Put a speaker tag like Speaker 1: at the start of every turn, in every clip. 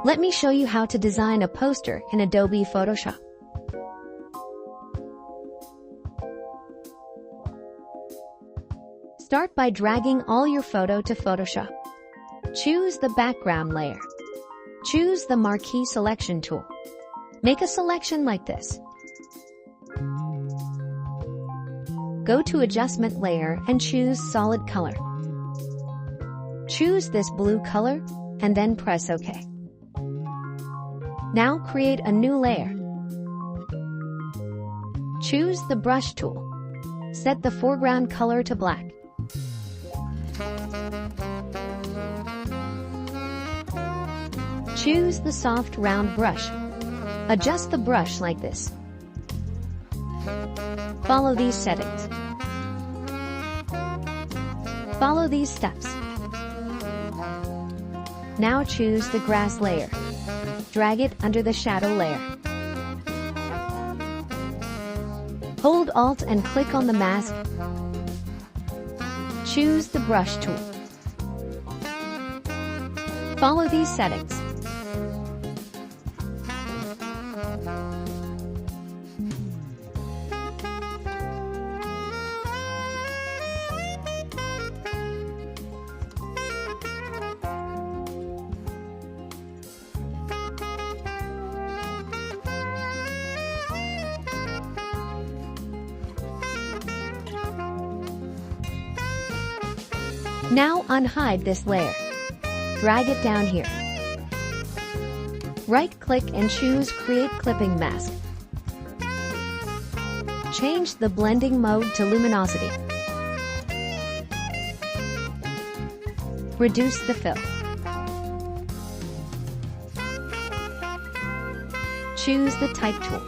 Speaker 1: Let me show you how to design a poster in Adobe Photoshop. Start by dragging all your photo to Photoshop. Choose the background layer. Choose the marquee selection tool. Make a selection like this. Go to adjustment layer and choose solid color. Choose this blue color and then press OK. Now create a new layer. Choose the brush tool. Set the foreground color to black. Choose the soft round brush. Adjust the brush like this. Follow these settings. Follow these steps. Now choose the grass layer. Drag it under the shadow layer. Hold Alt and click on the mask. Choose the brush tool. Follow these settings. Now unhide this layer. Drag it down here. Right-click and choose Create Clipping Mask. Change the blending mode to luminosity. Reduce the fill. Choose the Type tool.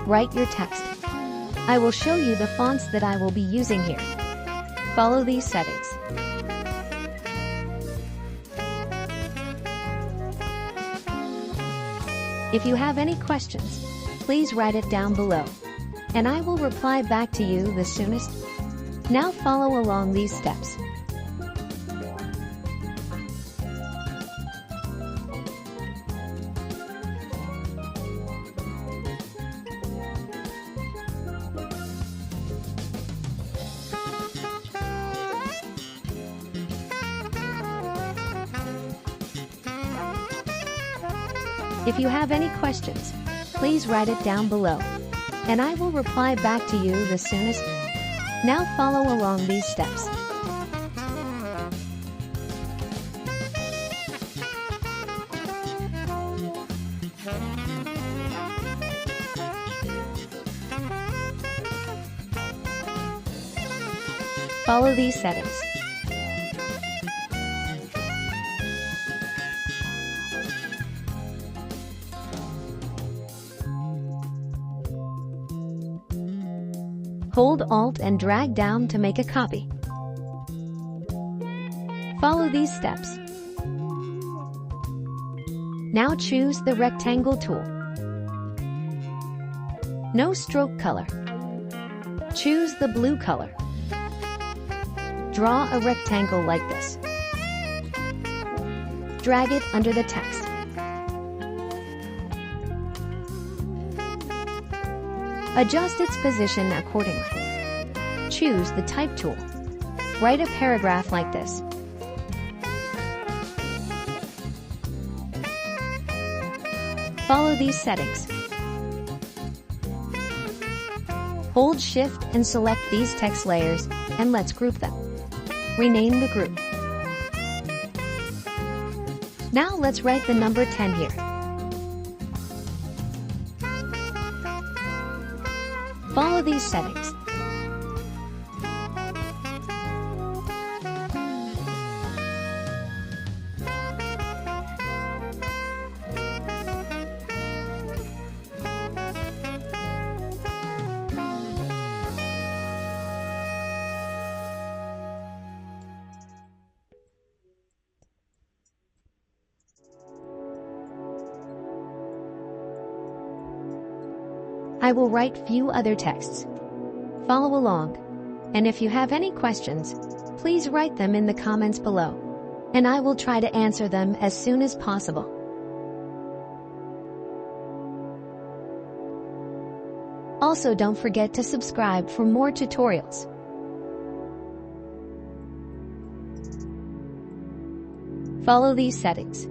Speaker 1: Write your text. I will show you the fonts that I will be using here. Follow these settings. If you have any questions, please write it down below, and I will reply back to you the soonest. Now follow along these steps. If you have any questions, please write it down below, and I will reply back to you the soonest. Now follow along these steps. Follow these settings. Hold Alt and drag down to make a copy. Follow these steps. Now choose the rectangle tool. No stroke color. Choose the blue color. Draw a rectangle like this. Drag it under the text. Adjust its position accordingly. Choose the Type tool. Write a paragraph like this. Follow these settings. Hold Shift and select these text layers, and let's group them. Rename the group. Now let's write the number 10 here. Follow these settings. I will write few other texts. Follow along, and if you have any questions, please write them in the comments below. and I will try to answer them as soon as possible. Also, don't forget to subscribe for more tutorials. Follow these settings.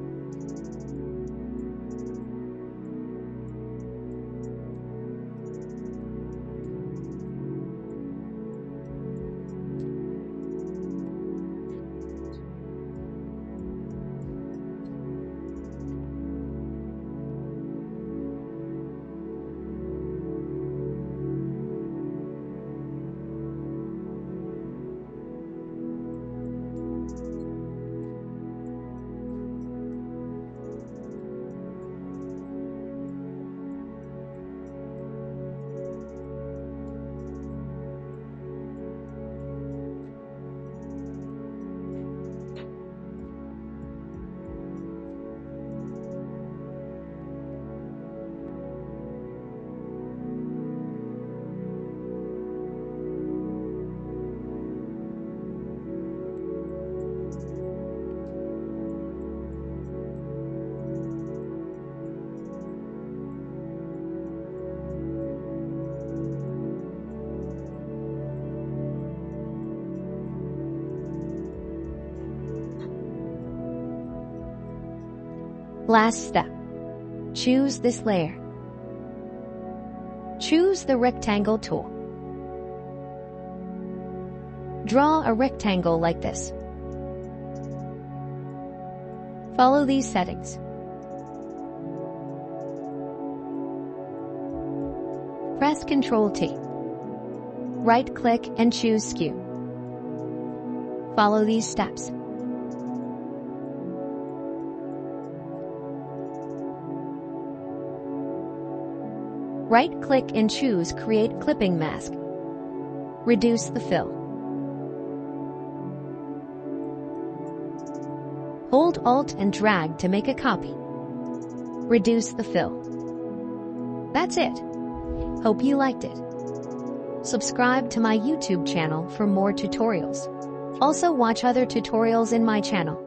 Speaker 1: Last step. Choose this layer. Choose the rectangle tool. Draw a rectangle like this. Follow these settings. Press Ctrl-T. Right-click and choose Skew. Follow these steps. Right-click and choose Create Clipping Mask. Reduce the fill. Hold Alt and drag to make a copy. Reduce the fill. That's it. Hope you liked it. Subscribe to my YouTube channel for more tutorials. Also watch other tutorials in my channel.